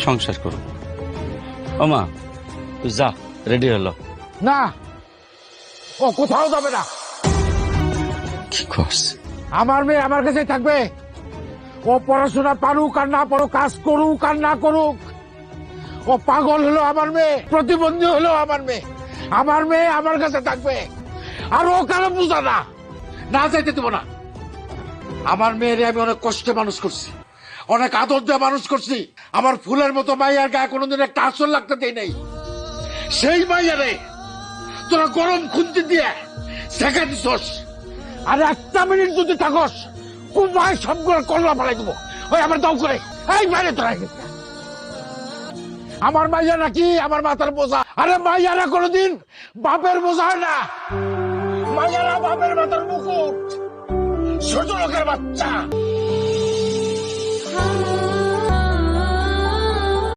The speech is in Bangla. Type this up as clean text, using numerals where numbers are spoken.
সংসার করুক। ও মা, তুই যা, রেডি হলো। না, ও কোথাও যাবে না। কি করছে? আমার মেয়ে আমার কাছে থাকবে। ও পড়াশোনা পারুক আর না পারুক, কাজ করুক আর না করুক, ও পাগল হলো আমার মেয়ে, প্রতিবন্ধী হলো আমার মেয়ে। আমার মেয়ে আমার কাছে থাকবে। আর ও কেন বুঝা না, না চাইতে দেবো না। আমার মেয়েরে আমি অনেক কষ্টে মানুষ করছি, অনেক আদর দিয়ে মানুষ করছি। আমার ফুলের মতো মাইয়ার গায়ে কোনোদিন একটা আসর লাগতে দেই নাই। সেই মাইয়ারে তোরা গরম খুন্তি দিয়ে শেখা দিছস। আর একটা মিনিট যদি থাকস, কুমায় সবগুলো কল্লা ফেলাই দেবো। ওই আমার দাও করে এই বাইরে তোরা। আমার মাইয়া নাকি আমার মাথার বোঝা? আরে মাইয়ারা কোনোদিন বাপের বোঝা হয় না। মাইয়ারা বাপের মাথার মুকুট, ছোট লোকের বাচ্চা।